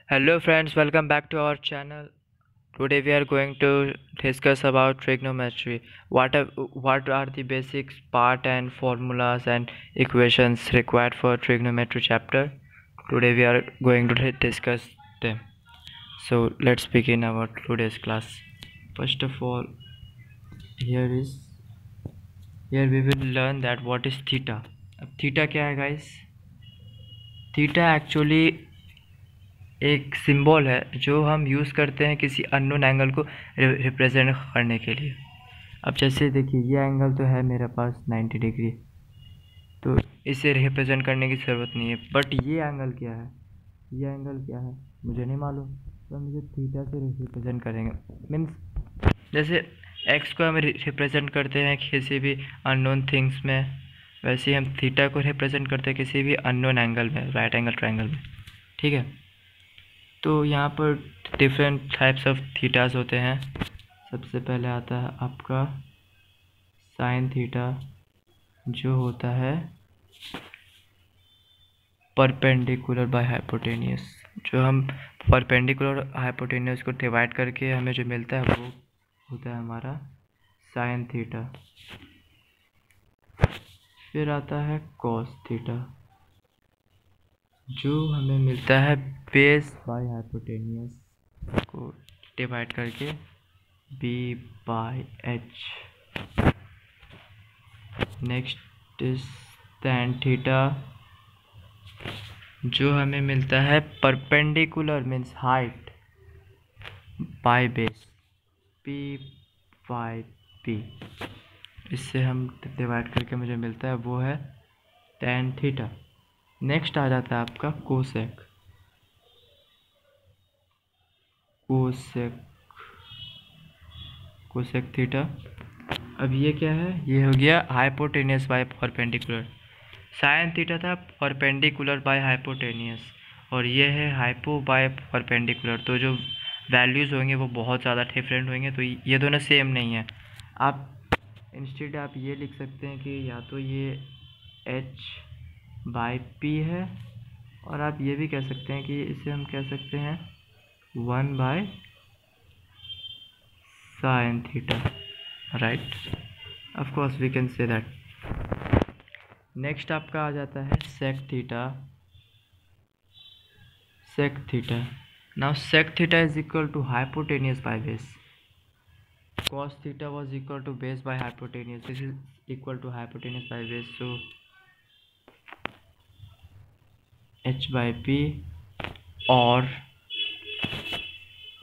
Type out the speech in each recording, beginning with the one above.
Hello friends, welcome back to our channel. Today we are going to discuss about trigonometry. What are the basics part and formulas and equations required for trigonometry chapter? Today we are going to discuss them. So let's begin our today's class. First of all, here is here we will learn that what is theta. अब theta क्या है guys? Theta actually एक symbol है जो हम use करते हैं किसी अननोन एंगल को रिप्रेजेंट करने के लिए। अब जैसे देखिए ये एंगल तो है मेरे पास 90 डिग्री, तो इसे रिप्रेजेंट करने की ज़रूरत नहीं है। बट ये एंगल क्या है, ये एंगल क्या है मुझे नहीं मालूम, तो हम इसे थीटा से रिप्रेजेंट करेंगे। मीन्स जैसे एक्स को हम रिप्रेजेंट करते हैं किसी भी अननोन थिंग्स में, वैसे ही हम थीटा को रिप्रेजेंट करते हैं किसी भी अननोन एंगल में, राइट एंगल ट्रायंगल में। ठीक है, तो यहाँ पर डिफरेंट टाइप्स ऑफ थीटास होते हैं। सबसे पहले आता है आपका साइन थीटा, जो होता है परपेंडिकुलर बाय हाइपोटेनियस। जो हम परपेंडिकुलर हाइपोटेनियस को डिवाइड करके हमें जो मिलता है वो होता है हमारा साइन थीटा। फिर आता है कॉस थीटा, जो हमें मिलता है बेस बाय हाइपोटेनियस को डिवाइड करके B by H. Next is tan theta, जो हमें मिलता है perpendicular means height by base P by P. इससे हम डिवाइड करके मुझे मिलता है वो है टैन थीटा। नेक्स्ट आ जाता है आपका कोसेक। Cosec cosec theta. अब ये क्या है, ये हो गया hypotenuse by perpendicular. Sine theta था परपेंडिकुलर बाय हाइपोटेनियस, और ये है हाइपो बाय परपेंडिकुलर। तो जो वैल्यूज़ होंगे वो बहुत ज़्यादा डिफरेंट होंगे, तो ये दोनों सेम नहीं है। आप इंस्टेड आप ये लिख सकते हैं कि या तो ये एच बाय पी है, और आप ये भी कह सकते हैं कि इसे हम कह सकते हैं 1 by sine theta, right. Of course we can say that. Next आपका आ जाता है sec theta. Sec theta, now sec theta is equal to hypotenuse by base. Cos theta was equal to base by hypotenuse, this is equal to hypotenuse by base, so h by p और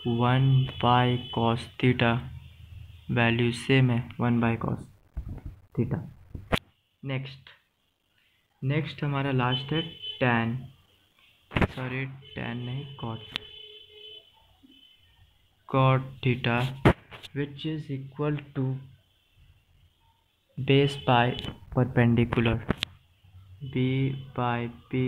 1 by cos theta, value same है 1 by cos theta. Next हमारा last है tan, sorry tan नहीं, cot theta, which is equal to base by perpendicular B by P.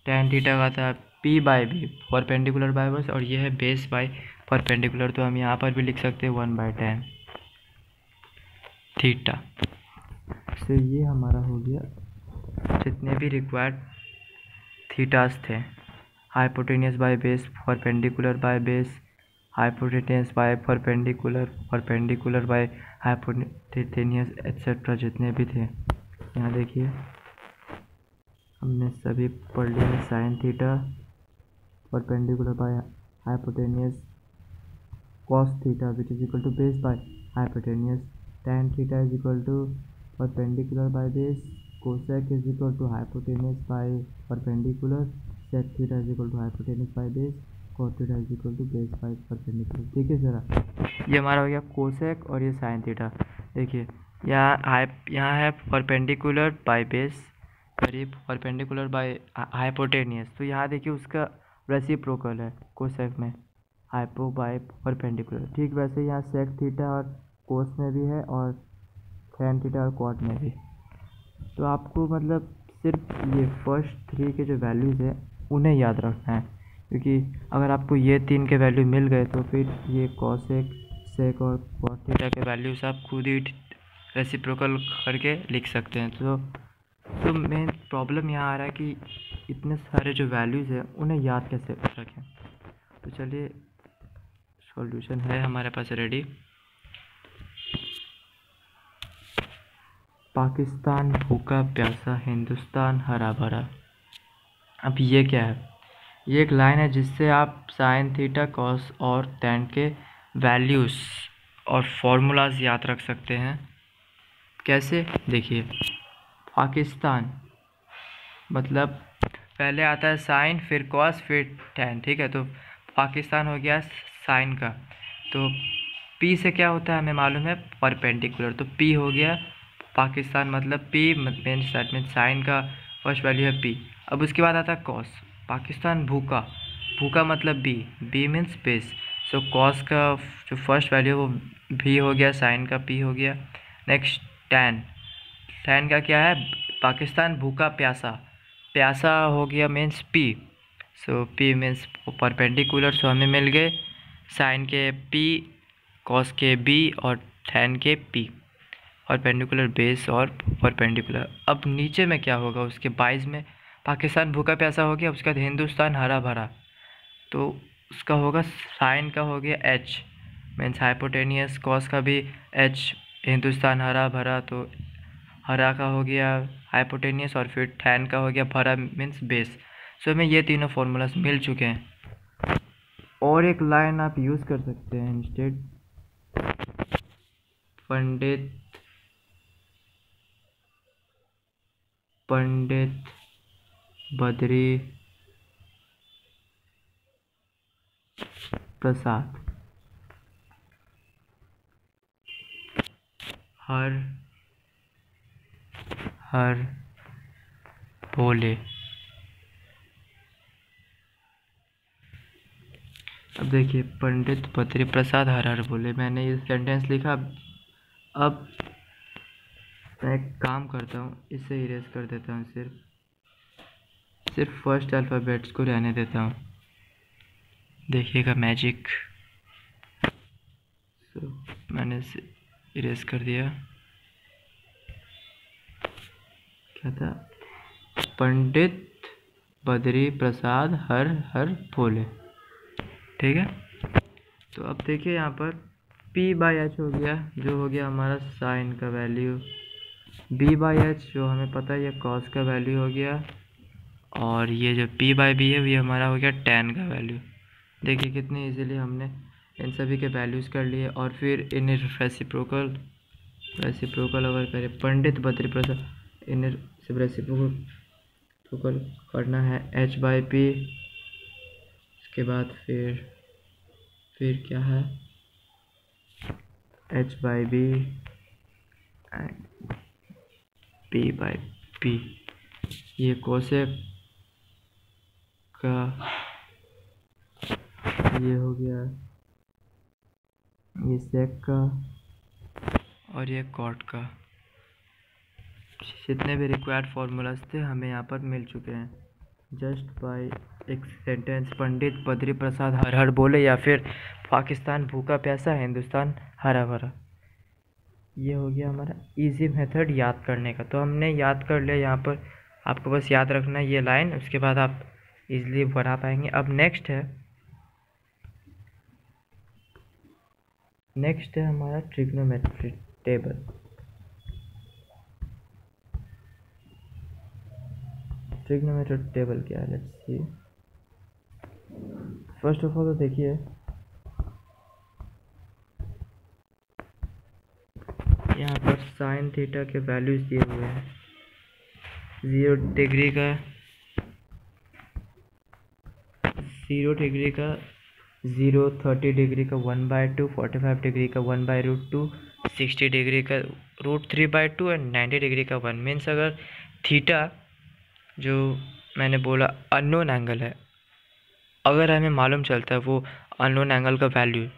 Tan theta का था P by B, perpendicular by base, और ये है base by perpendicular, तो हम यहाँ पर भी लिख सकते हैं 1 बाय टैन थीटा। तो ये हमारा हो गया जितने भी रिक्वायर्ड थीटास थे, hypotenuse by base, perpendicular by base, hypotenuse by perpendicular, perpendicular by hypotenuse, etcetera जितने भी थे। यहाँ देखिए हमने सभी पढ़ लिया। Sine theta perpendicular by hypotenuse, cos theta which is equal to base by hypotenuse, tan theta is equal to perpendicular by base, cosec is equal to hypotenuse by perpendicular, sec theta is equal to hypotenuse by base, cot theta is equal to base by perpendicular. ठीक है sir, ये हमारा हो गया cosec और ये sine theta. देखिए यहाँ है परपेंडिकुलर बाय बेस और ये परपेंडिकुलर बाय हाइपोटेनियस, तो यहाँ देखिए उसका रेसिप्रोकल है कोसेक में, हाइपो बाय परपेंडिकुलर। ठीक वैसे यहाँ सेक थीटा और कोस में भी है और टैन थीटा और क्वाड में भी। तो आपको मतलब सिर्फ ये फर्स्ट 3 के जो वैल्यूज़ है उन्हें याद रखना है, क्योंकि अगर आपको ये 3 के वैल्यू मिल गए तो फिर ये कॉसेक, सेक और क्वाड थीटा के वैल्यूज़ आप खुद ही रेसिप्रोकल करके लिख सकते हैं। तो मेन प्रॉब्लम यहाँ आ रहा है कि इतने सारे जो वैल्यूज़ हैं उन्हें याद कैसे रखें। चलिए सॉल्यूशन है हमारे पास रेडी। पाकिस्तान भूखा प्यासा, हिंदुस्तान हरा भरा। अब ये क्या है? ये एक लाइन है जिससे आप साइन थीटा कॉस और टैन के वैल्यूज़ और फॉर्मूलाज याद रख सकते हैं। कैसे? देखिए, पाकिस्तान मतलब पहले आता है साइन, फिर कॉस, फिर टैन, ठीक है। तो पाकिस्तान हो गया साइन का, तो पी से क्या होता है हमें मालूम है, परपेंडिकुलर। तो पी हो गया पाकिस्तान मतलब P means that means sign का फर्स्ट वैल्यू है पी। अब उसके बाद आता है कॉस, पाकिस्तान भूखा, भूखा मतलब B, B means base. So cos का जो फर्स्ट वैल्यू है वो भी हो गया, साइन का पी हो गया। नेक्स्ट टैन, टैन का क्या है, पाकिस्तान भूखा प्यासा, प्यासा हो गया मीन्स पी। सो पी मीन्स परपेंडिकुलर, सो हमें मिल गए साइन के पी, कॉस के बी और टैन के पी, परपेंडिकुलर बेस और परपेंडिकुलर। अब नीचे में क्या होगा उसके 22 में, पाकिस्तान भूखा प्यासा हो गया, उसके बाद हिंदुस्तान हरा भरा, तो उसका होगा साइन का हो गया एच मीन्स हाइपोटेनियस, कॉस का भी एच, हिंदुस्तान हरा भरा तो हरा का हो गया हाइपोटेनियस, और फिर टैन का हो गया भरा मीन्स बेस। सो हमें ये तीनों फॉर्मूलाज मिल चुके हैं। और एक लाइन आप यूज़ कर सकते हैं इंस्टेड, पंडित बद्री प्रसाद हर हर भोले। अब देखिए, पंडित बद्री प्रसाद हर हर भोले, मैंने ये सेंटेंस लिखा। अब मैं एक काम करता हूँ, इसे इरेज कर देता हूँ, सिर्फ फर्स्ट अल्फ़ाबेट्स को रहने देता हूँ। देखिएगा मैजिक। सो मैंने इसे इरेज कर दिया। क्या था? पंडित बद्री प्रसाद हर हर भोले, ठीक है। तो अब देखिए यहाँ पर P बाई एच हो गया, जो हो गया हमारा साइन का वैल्यू, B बाई एच जो हमें पता है ये कॉस का वैल्यू हो गया, और ये जो P बाई बी है ये हमारा हो गया टैन का वैल्यू। देखिए कितनी इजीली हमने इन सभी के वैल्यूज़ कर लिए, और फिर इन्हें रेसिप्रोकल अगर करें, पंडित बद्री प्रसाद, इन्हें रेसिप्रोकल करना है H बाई पी, उसके बाद फिर क्या है, H by B and P by P. ये कोसेक का ये हो गया, ये सेक का, और ये कॉट का। जितने भी रिक्वायर्ड फार्मूलाज थे हमें यहाँ पर मिल चुके हैं, जस्ट बाय एक सेंटेंस, पंडित बद्री प्रसाद हर हर बोले, या फिर पाकिस्तान भूखा प्यासा, हिंदुस्तान हरा भरा। ये हो गया हमारा इजी मेथड याद करने का। तो हमने याद कर लिया, यहाँ पर आपको बस याद रखना है ये लाइन, उसके बाद आप इजीली बना पाएंगे। अब नेक्स्ट है हमारा ट्रिग्नोमेट्री टेबल। ट्रिग्नोमेट्री टेबल क्या है, let's see. First of all तो देखिए, यहाँ पर साइन थीटा के वैल्यूज दिए हुए हैं, 0 डिग्री का 0, 30 डिग्री का 1/2, 45 डिग्री का 1/√2, 60 डिग्री का √3/2 एंड 90 डिग्री का 1। मीन्स अगर थीटा जो मैंने बोला अननोन एंगल है, अगर हमें मालूम चलता है वो अननोन एंगल का वैल्यू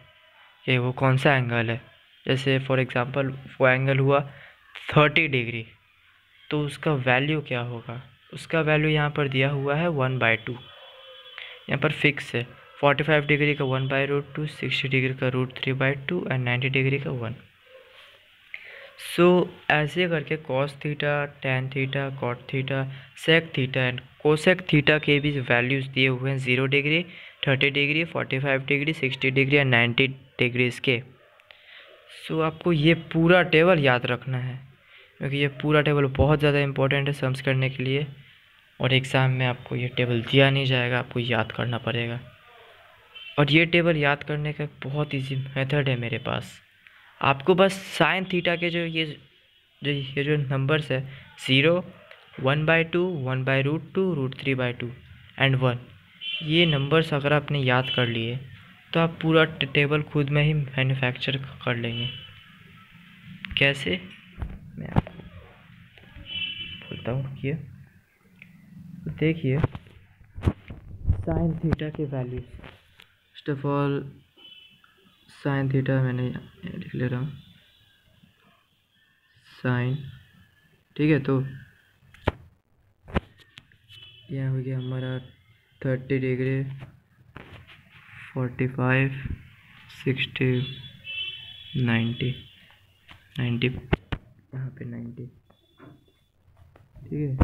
कि वो कौन सा एंगल है, जैसे फॉर एग्जांपल वो एंगल हुआ 30 डिग्री, तो उसका वैल्यू क्या होगा, उसका वैल्यू यहाँ पर दिया हुआ है 1/2, यहाँ पर फिक्स है। 45 डिग्री का 1/√2, 60 डिग्री का √3/2 एंड 90 डिग्री का 1। सो ऐसे करके cos theta, tan theta, cot theta, sec theta and cosec theta के भी वैल्यूज़ दिए हुए हैं, 0 degree, 30 degree, 45 degree, 60 degree and 90 degrees के। सो आपको ये पूरा टेबल याद रखना है, क्योंकि ये पूरा टेबल बहुत ज़्यादा इंपॉर्टेंट है सम्स करने के लिए, और एग्ज़ाम में आपको ये टेबल दिया नहीं जाएगा, आपको याद करना पड़ेगा। और ये टेबल याद करने का बहुत ईजी मेथड है मेरे पास। आपको बस साइन थीटा के जो नंबर्स है 0, 1/2, 1/√2, √3/2 एंड 1, ये नंबर्स अगर आपने याद कर लिए तो आप पूरा टेबल खुद में ही मैन्युफैक्चर कर लेंगे। कैसे, मैं आपको बोलता हूँ। ये देखिए साइन थीटा के values. First of all sine theta मैंने लिख ले रहा हूँ, साइन, ठीक है। तो यह हो गया हमारा 30 डिग्री, 45, 60, 90, यहाँ पे 90, ठीक है,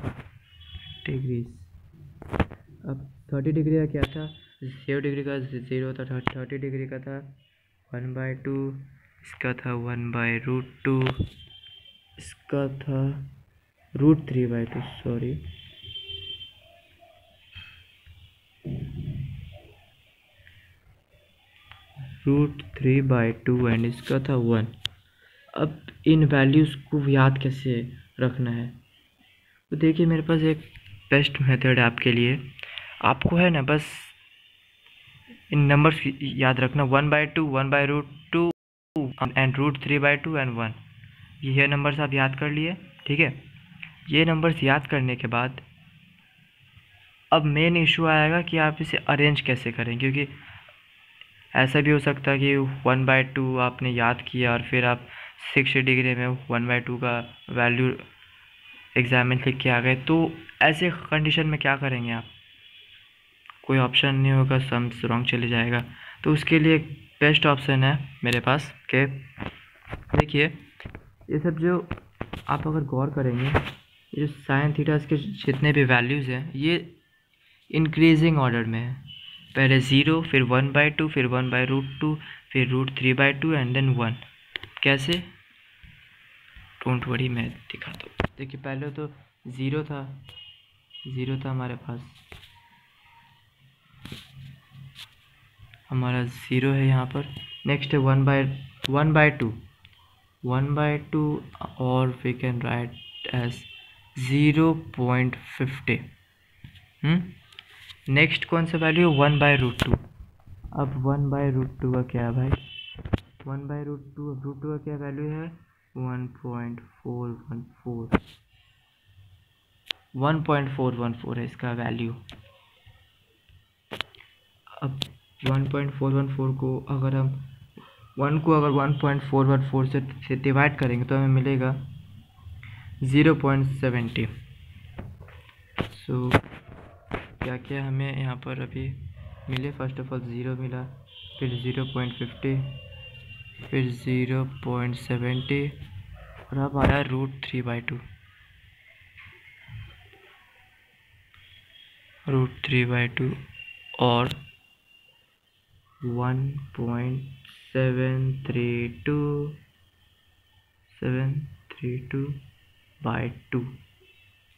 डिग्रीज। अब 30 डिग्री का क्या था, 0 डिग्री का 0 था, 30 डिग्री का था 1/2, इसका था 1/√2, इसका था √3/2, सॉरी, √3/2 एंड इसका था 1। अब इन वैल्यूज़ को याद कैसे रखना है, तो देखिए मेरे पास एक बेस्ट मेथड है आपके लिए। आपको है ना बस इन नंबर्स याद रखना, 1/2, 1/√2 एंड √3/2 एंड 1। ये नंबर्स आप याद कर लिए, ठीक है। ये नंबर्स याद करने के बाद अब मेन इशू आएगा कि आप इसे अरेंज कैसे करें, क्योंकि ऐसा भी हो सकता है कि 1/2 आपने याद किया और फिर आप 60 डिग्री में 1/2 का वैल्यू एग्जाम में लिख के आ गए, तो ऐसे कंडीशन में क्या करेंगे आप, कोई ऑप्शन नहीं होगा, सम्स रॉन्ग चले जाएगा। तो उसके लिए एक बेस्ट ऑप्शन है मेरे पास कि देखिए ये सब जो आप अगर गौर करेंगे, ये जो साइन थीटा के जितने भी वैल्यूज़ हैं ये इंक्रीजिंग ऑर्डर में है। पहले 0, फिर 1/2, फिर 1/√2, फिर √3/2 एंड देन 1। कैसे, डोंट वरी, मैं दिखाता हूँ। देखिए पहले तो 0 था, 0 था हमारे पास, हमारा 0 है यहाँ पर। नेक्स्ट है 1/2, 1/2 और we can write as 0.50। Next कौन सा वैल्यू, 1/√2। अब 1/√2 का क्या है भाई, 1/√2, अब √2 का क्या वैल्यू है, 1.414, 1.414 है इसका वैल्यू। अब 1.414 को अगर हम 1 को अगर 1.414 से डिवाइड करेंगे तो हमें मिलेगा 0.70। सो क्या क्या हमें यहाँ पर अभी मिले, फर्स्ट ऑफ ऑल 0 मिला, फिर 0.50, फिर 0.70 और अब आया √3/2, √3/2 और 1.732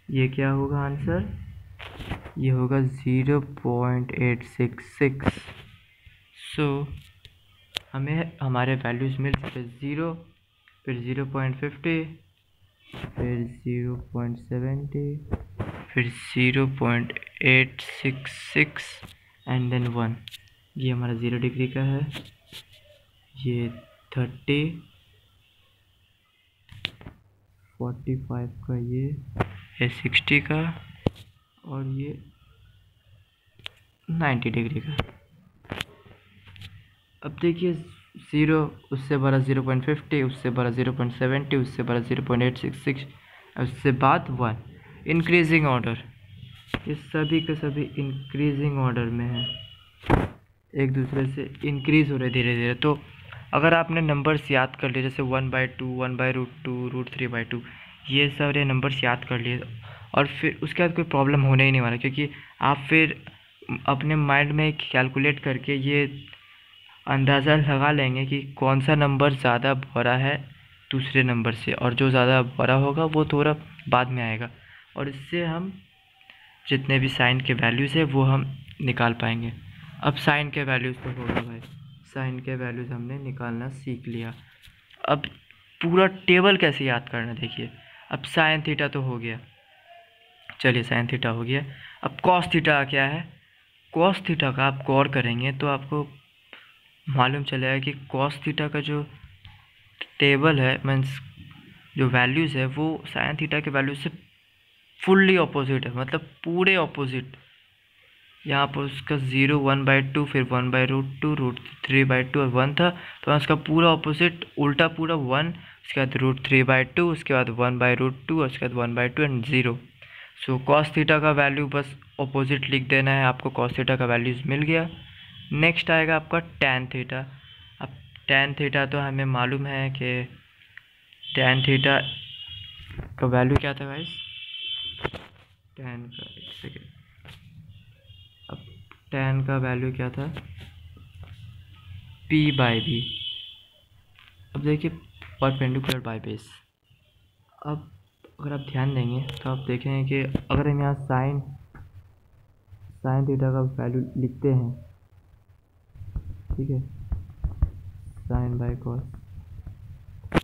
ये क्या होगा आंसर, ये होगा 0.866। सो हमें हमारे वैल्यूज़ मिल चुके 0, फिर 0.50, फिर 0.70, फिर 0.866 एंड देन 1। ये हमारा 0 डिग्री का है, ये 30, 45 का, ये 60 का और ये 90 डिग्री का। अब देखिए 0, उससे बड़ा 0.50, उससे बड़ा 0.70, उससे बड़ा 0.866, उससे बाद 1। इंक्रीजिंग ऑर्डर, ये सभी के सभी इंक्रीजिंग ऑर्डर में है, एक दूसरे से इंक्रीज़ हो रहे धीरे धीरे। तो अगर आपने नंबर्स याद कर लिए, जैसे 1/2, 1/√2, √3/2, ये सारे नंबर्स याद कर लिए, और फिर उसके बाद कोई प्रॉब्लम होने ही नहीं वाला, क्योंकि आप फिर अपने माइंड में कैलकुलेट करके ये अंदाज़ा लगा लेंगे कि कौन सा नंबर ज़्यादा बड़ा है दूसरे नंबर से, और जो ज़्यादा बड़ा होगा वो थोड़ा बाद में आएगा, और इससे हम जितने भी साइन के वैल्यूज़ है वो हम निकाल पाएंगे। अब साइन के वैल्यूज़ तो होगा भाई, साइन के वैल्यूज़ हमने निकालना सीख लिया। अब पूरा टेबल कैसे याद करना देखिए। अब साइन थीटा तो हो गया, चलिए साइन थीटा हो गया। अब कॉस थीटा क्या है? कॉस थीटा का आप गौर करेंगे तो आपको मालूम चलेगा कि कॉस थीटा का जो टेबल है, मीन्स जो वैल्यूज़ है वो साइन थीटा के वैल्यूज से फुल्ली ऑपोजिट है, मतलब पूरे ऑपोजिट। यहाँ पर उसका 0 1/2, फिर 1/√2, √3/2 और 1 था, तो उसका पूरा ऑपोजिट उल्टा पूरा 1, उसके बाद √3/2, उसके बाद 1/√2 और उसके बाद 1/2 एंड 0। सो कॉस थीटा का वैल्यू बस ऑपोजिट लिख देना है, आपको कॉस थीटा का वैल्यूज मिल गया। नेक्स्ट आएगा आपका टैन थीटा। अब टैन थीटा तो हमें मालूम है कि टैन थीटा का वैल्यू क्या था गाइस? टैन का, एक सेकेंड, अब टैन का वैल्यू क्या था? P/B। अब देखिए परपेंडिकुलर बाई बेस। अब अगर आप ध्यान देंगे तो आप देखेंगे कि अगर हम यहाँ साइन थीटा का वैल्यू लिखते हैं, ठीक है, साइन बाई कॉस,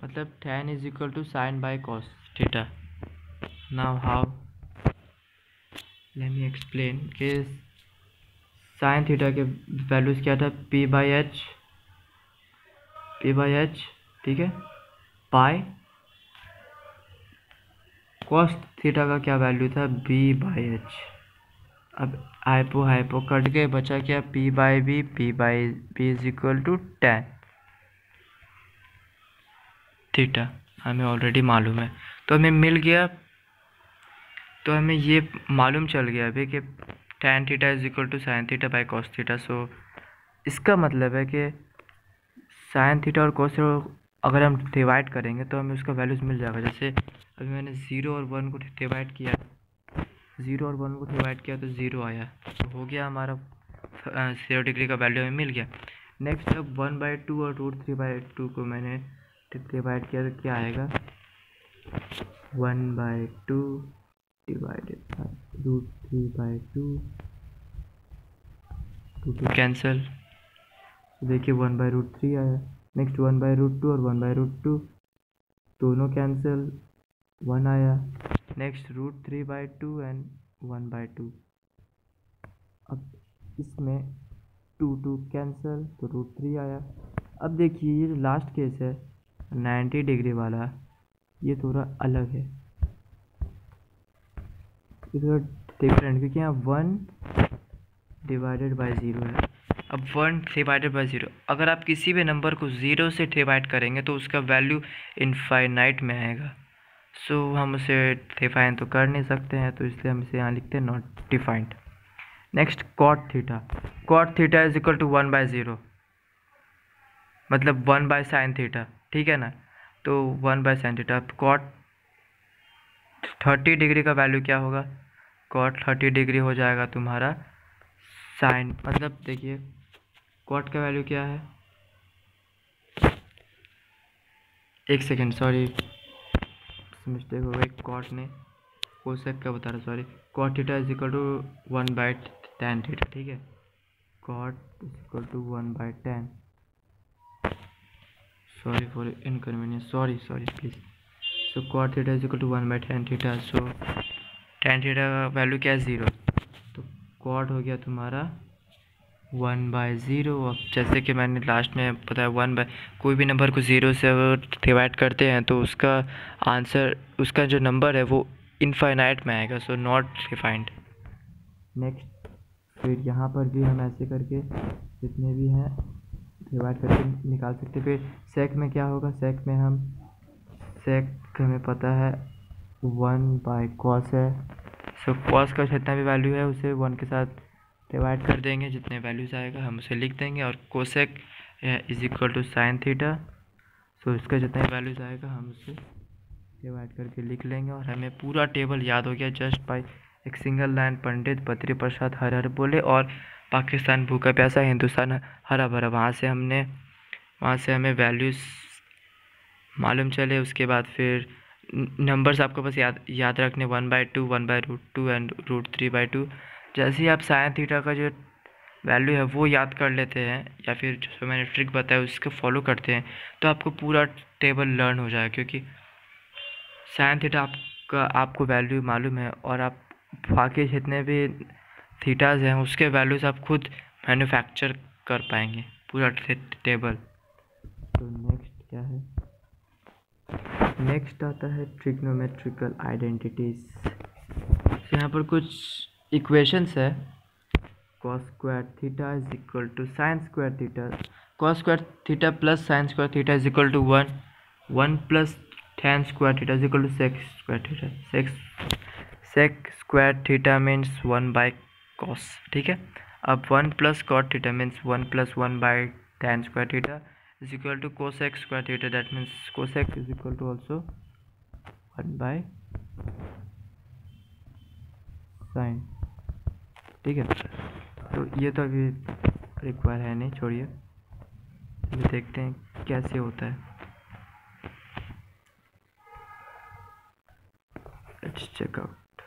मतलब tan is equal to sine by cos theta. Now how, let me explain कि साइन थीटा के वैल्यूज़ क्या था? P/H, ठीक है, पाई। कॉस थीटा का क्या वैल्यू था? B/H। अब हाइपो कट गए, बचा क्या? P/B, P/B is equal to tan theta, हमें ऑलरेडी मालूम है, तो हमें मिल गया। तो हमें ये मालूम चल गया अभी कि tan theta is equal to sine theta by cos theta. So इसका मतलब है कि साइन थीटा और कॉस थीटा अगर हम डिवाइड करेंगे तो हमें उसका वैल्यूज मिल जाएगा। जैसे अभी मैंने 0 और 1 को डिवाइड किया, 0 और 1 को डिवाइड किया तो 0 आया, तो हो गया हमारा 0 डिग्री का वैल्यू हमें मिल गया। नेक्स्ट जब 1/2 और √3/2 को मैंने डिवाइड किया तो क्या आएगा? 1/2 डिवाइडेड बाई √3/2, 2 कैंसिल, देखिए 1/√3 आया। नेक्स्ट 1/√2 और 1/√2 दोनों कैंसिल, 1 आया। नेक्स्ट √3/2 एंड 1/2, अब इसमें 2 कैंसिल, तो √3 आया। अब देखिए ये जो लास्ट केस है 90 डिग्री वाला, ये थोड़ा अलग है, ये थोड़ा डिफरेंट, क्योंकि यहाँ 1 डिवाइडेड बाई 0 है। अब 1 डिवाइडेड बाई 0, अगर आप किसी भी नंबर को 0 से डिवाइड करेंगे तो उसका वैल्यू इनफाइनाइट में आएगा। सो हम उसे डिफाइन तो कर नहीं सकते हैं, तो इसलिए हम इसे यहाँ लिखते हैं not defined. Next cot theta. Cot theta is equal to 1/0, मतलब 1/sin थीटा, ठीक है ना, तो 1/sin थीटा। कॉट 30 डिग्री का वैल्यू क्या होगा? कॉट 30 डिग्री हो जाएगा तुम्हारा साइन, मतलब देखिए कॉट का वैल्यू क्या है? एक सेकेंड, सॉरी मिस्टेक हो गई, कॉट ने कोसेक का बता रहा, sorry. Cot theta is equal to 1/tan theta, ठीक है, cot is equal to 1/tan, sorry for inconvenience, sorry please. So cot theta is equal to 1/tan theta. So tan theta का value क्या है? 0, तो cot हो गया तुम्हारा 1/0। अब जैसे कि मैंने लास्ट में बताया, कोई भी नंबर को 0 से डिवाइड करते हैं तो उसका आंसर, उसका जो नंबर है वो इनफाइनाइट में आएगा, सो नॉट डिफाइंड। नेक्स्ट फिर यहाँ पर भी हम ऐसे करके जितने भी हैं डिवाइड करके निकाल सकते। फिर सेक में क्या होगा? सेक में हमें पता है 1/cos है, सो कॉस का जितना भी वैल्यू है उसे 1 के साथ डिवाइड कर देंगे, जितने वैल्यूज आएगा हम उसे लिख देंगे। और cosec is equal to sine theta, so इसका जितने वैल्यूज आएगा हम उसे डिवाइड करके लिख लेंगे, और हमें पूरा टेबल याद हो गया जस्ट बाय एक सिंगल लाइन, पंडित बद्री प्रसाद हर हर बोले, और पाकिस्तान भूखा प्यासा, हिंदुस्तान हरा भरा। वहाँ से हमें वैल्यूज़ मालूम चले। उसके बाद फिर नंबर्स आपको बस याद रखने, 1/2, 1/√2 एंड √3/2। जैसे ही आप साइन थीटा का जो वैल्यू है वो याद कर लेते हैं, या फिर जो मैंने ट्रिक बताया उसको फॉलो करते हैं, तो आपको पूरा टेबल लर्न हो जाएगा। क्योंकि साइन थीटा आपको वैल्यू मालूम है, और आप बाकी जितने भी थीटाज हैं उसके वैल्यूज़ आप खुद मैन्युफैक्चर कर पाएंगे पूरा टेबल। तो नेक्स्ट क्या है? नेक्स्ट आता है ट्रिग्नोमेट्रिकल आइडेंटिटीज़। यहाँ पर कुछ इक्वेशंस है। cos square theta is equal to sin square theta, cos square theta plus sin square theta is equal to 1, 1 plus tan square theta is equal to sec square theta, sec square theta means 1 by cos, ठीक है। अब 1 plus cot theta means 1 plus 1 by tan square theta is equal to cosec square theta, that means cosec is equal to also 1 by sin, ठीक है। तो ये तो अभी require है नहीं, छोड़िए। अभी देखते हैं कैसे होता है। Let's check out.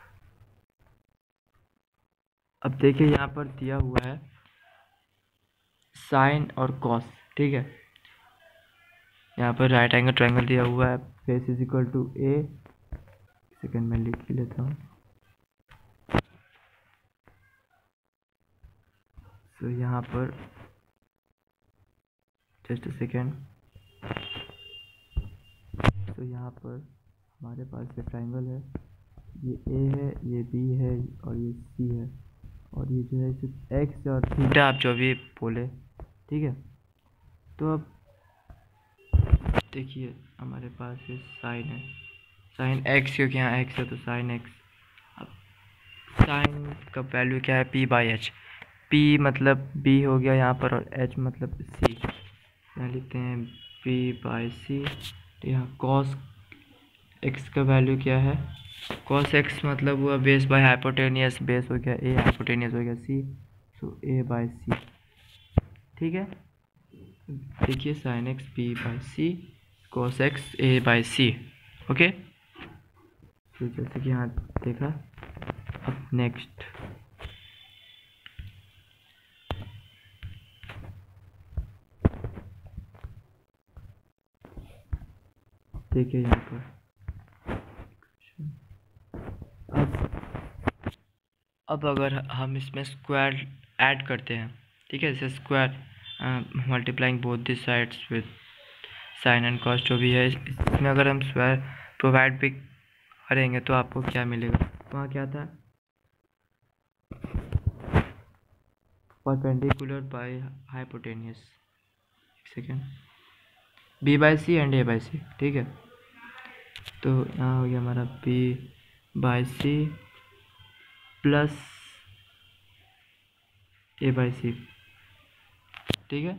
अब देखिए यहाँ पर दिया हुआ है साइन और कॉस, ठीक है। यहाँ पर राइट एंगल ट्रायंगल दिया हुआ है, face is equal to A. Second में लिख ही लेता हूँ। तो यहाँ पर जस्ट अ सेकेंड। तो यहाँ पर हमारे पास ये ट्रायंगल है, ये ए है, ये बी है, और ये सी है, और ये जो है सिर्फ एक्स और थीटा आप जो भी बोले, ठीक है। तो अब देखिए हमारे पास ये साइन है, साइन एक्स, क्योंकि यहाँ एक्स है तो साइन एक्स। अब साइन का वैल्यू क्या है? P by H. पी मतलब बी हो गया यहाँ पर, और एच मतलब सी। यहाँ लिखते हैं पी बाई सी। तो यहाँ कॉस एक्स का वैल्यू क्या है? कॉस एक्स मतलब हुआ बेस बाय हाइपोटेनियस, बेस हो गया ए, हाइपोटेनियस हो गया सी, सो ए बाई सी, ठीक है। देखिए sine X P by C, cos X A by C, okay. तो जैसे कि यहाँ देखा। अब नेक्स्ट देखिए यहाँ पर अब अगर हम इसमें स्क्वायर ऐड करते हैं, ठीक है, जैसे square multiplying both this sides with sine and cos जो भी है, इसमें अगर हम स्क्वायर प्रोवाइड भी करेंगे तो आपको क्या मिलेगा? वहाँ क्या था? परपेंडिकुलर बाय हाइपोटेनियस, एक second, b by c and a by c, ठीक है। तो यहाँ हो गया हमारा b by c plus a by c, ठीक है।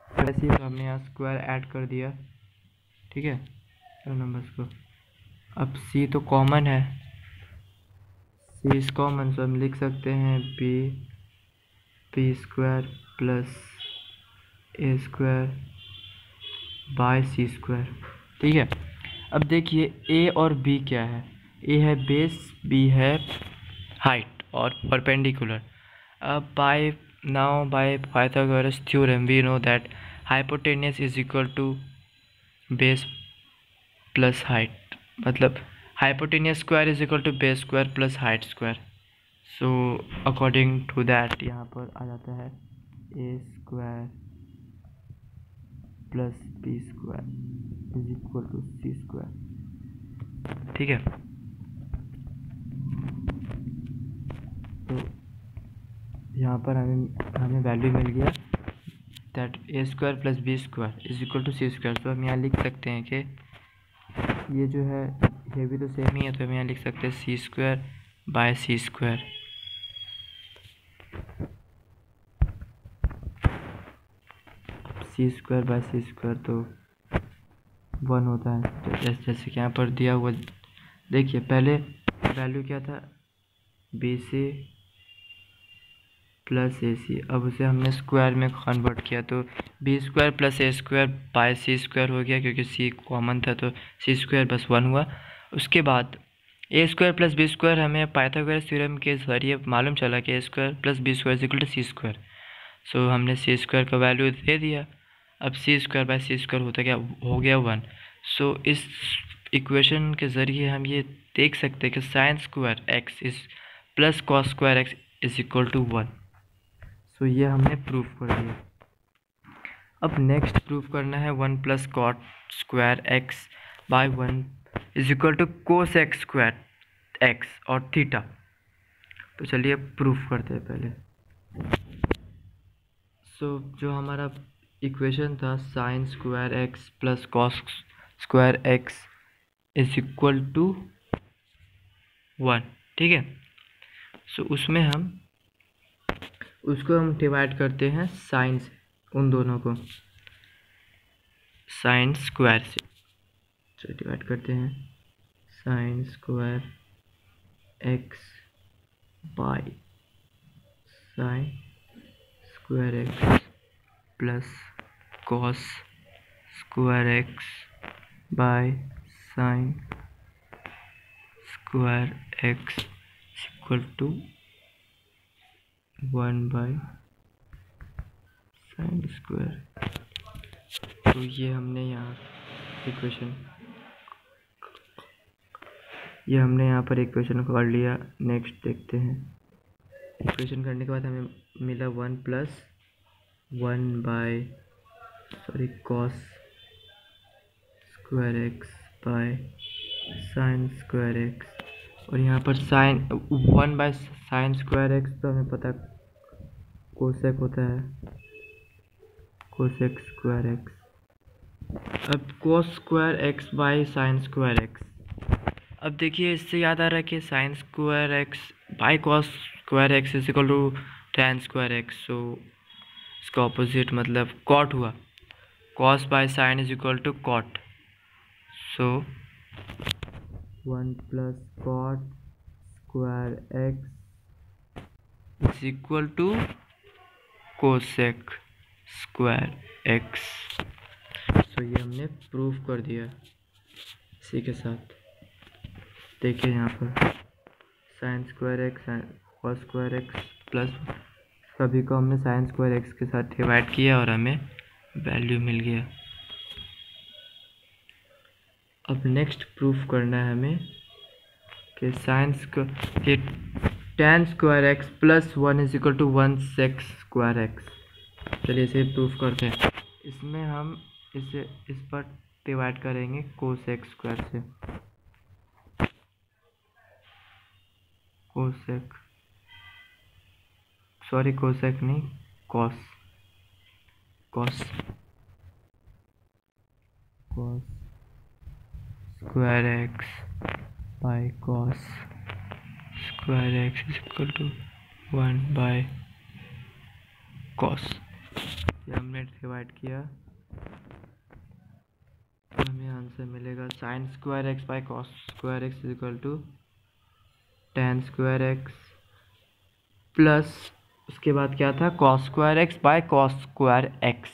वैसे तो हमने यहाँ स्क्वायर ऐड कर दिया, ठीक है, नंबर्स को। अब सी तो कॉमन है, सी इज कॉमन, तो हम लिख सकते हैं B square plus A square by C square, ठीक है। अब देखिए ए और बी क्या है? ए है बेस, बी है हाइट और परपेंडिकुलर। अब by Pythagoras theorem we know that hypotenuse is equal to base plus height, मतलब hypotenuse square is equal to base square plus height square. So according to that यहाँ पर आ जाता है a square plus b square is equal to C square, ठीक है। तो यहाँ पर हमें वैल्यू मिल गया that a square plus b square is equal to C square. तो हम यहाँ लिख सकते हैं कि ये जो है ये भी तो सेम ही है, तो हम यहाँ लिख सकते हैं c square by C square. C square by C square तो 1 होता है। जैसे कि यहाँ पर दिया हुआ, देखिए पहले वैल्यू क्या था, बी सी प्लस ए सी। अब उसे हमने स्क्वायर में कन्वर्ट किया तो B square plus A square by C square हो गया, क्योंकि सी कॉमन था तो सी स्क्वायर बस 1 हुआ। उसके बाद a square plus b square हमें पाइथागोरस थ्योरम के जरिए मालूम चला कि a square plus b square equal to C square. So हमने सी स्क्वायर का वैल्यू दे दिया। अब c square by C square होता क्या हो गया 1। सो इस इक्वेशन के ज़रिए हम ये देख सकते हैं कि sine square x is plus cos square x is equal to 1। So ये हमने प्रूफ कर दिया। अब नेक्स्ट प्रूफ करना है 1 plus cot square x by 1 is equal to cos X square X और थीटा। तो चलिए प्रूफ करते हैं पहले। सो जो हमारा इक्वेशन था sine square X plus cos square x is equal to 1, ठीक है। सो उसमें उसको हम डिवाइड करते हैं साइन से, उन दोनों को साइन स्क्वायर से। तो डिवाइड करते हैं sine square x by sine square X plus cos square x by sine square X equal to 1 by sine square. तो ये हमने यहाँ पर इक्वेशन कर लिया। नेक्स्ट देखते हैं। इक्वेशन करने के बाद हमें मिला 1 plus 1 by cos square x by sine square X. और यहाँ पर sine 1 by sine square x तो हमें पता कोसेक होता है, कोसेक स्क्वायर एक्स। अब cos square x by sine square x. अब देखिए इससे याद आ रहा है कि sine square x by cos square x is equal to tan square x. So इसका ऑपोजिट मतलब कॉट हुआ, cos by sine is equal to cot. So 1 plus cot square x is equal to cosec square x. तो ये हमने proof कर दिया। इसी के साथ देखिए यहाँ पर sign square x cos square X plus सभी को हमने साइन स्क्वायर एक्स के साथ डिवाइड किया और हमें वैल्यू मिल गया। अब नेक्स्ट प्रूफ करना है हमें कि के tan square X plus 1 is equal to 1 sec square X. चलिए इसे प्रूफ करते हैं। इसमें हम इस पर डिवाइड करेंगे कोसेक स्क्वायर से। कोसेक नहीं, cos square x by cos square x is equal to 1 by cos. ये हमने डिवाइड किया तो हमें आंसर मिलेगा sine square x by cos square x is equal to tan square X plus उसके बाद क्या था cos square x by cos square x.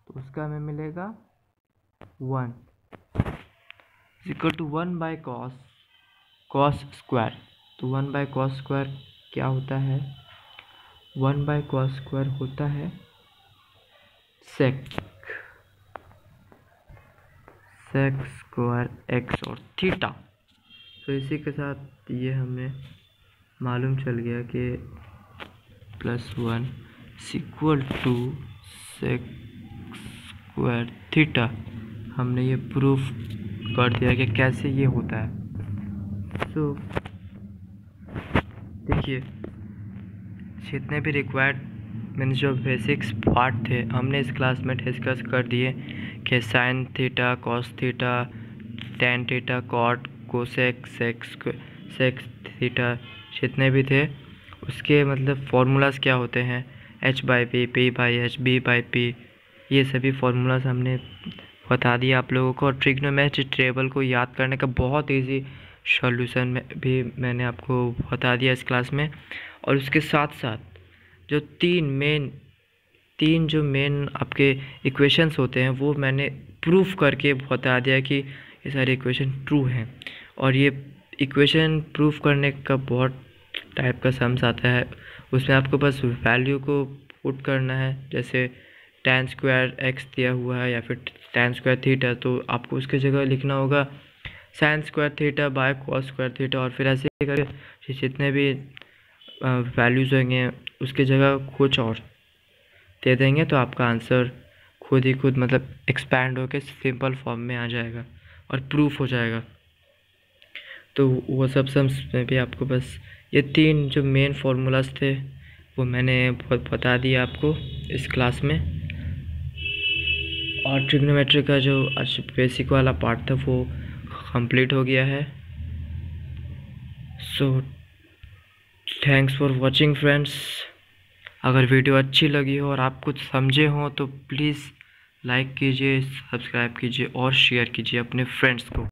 तो उसका हमें मिलेगा 1 equal to 1 by cos square. तो 1 बाय कॉस स्क्वायर क्या होता है, 1 बाय कॉस स्क्वायर होता है सेक स्क्वायर एक्स और थीटा। तो इसी के साथ ये हमें मालूम चल गया कि +1 equal to sec square theta. हमने ये प्रूफ कर दिया कि कैसे ये होता है। तो देखिए जितने भी रिक्वायर्ड मीन्स जो बेसिक्स पार्ट थे हमने इस क्लास में डिस्कस कर दिए कि sine theta, cos theta, tan theta, cot, cosec, sec theta जितने भी थे उसके मतलब फार्मूलाज क्या होते हैं, h/p, p/h, b/p, ये सभी फार्मूलाज हमने बता दिया आप लोगों को। और ट्रिग्नोमेट्री टेबल को याद करने का बहुत इजी सॉल्यूशन में भी मैंने आपको बता दिया इस क्लास में। और उसके साथ साथ जो तीन जो मेन आपके इक्वेशंस होते हैं वो मैंने प्रूफ करके बता दिया कि ये सारे इक्वेशन ट्रू हैं। और ये इक्वेशन प्रूफ करने का बहुत टाइप का सम्स आता है। उसमें आपको बस वैल्यू को पुट करना है, जैसे tan स्क्वायर x दिया हुआ है या फिर tan स्क्वायर थीटा, तो आपको उसकी जगह लिखना होगा sin square theta by cos square theta. और फिर ऐसे करके जितने भी वैल्यूज़ होंगे उसकी जगह कुछ और दे देंगे तो आपका आंसर खुद ही खुद मतलब एक्सपैंड होकर सिंपल फॉर्म में आ जाएगा और प्रूफ हो जाएगा। तो वो सब सम्स में भी आपको बस ये तीन जो मेन फार्मूलाज थे वो मैंने बहुत बता दिया आपको इस क्लास में। और ट्रिग्नोमेट्री का जो आज बेसिक वाला पार्ट था वो कंप्लीट हो गया है। So thanks for watching friends. अगर वीडियो अच्छी लगी हो और आप कुछ समझे हो तो प्लीज़ लाइक कीजिए, सब्सक्राइब कीजिए और शेयर कीजिए अपने फ्रेंड्स को।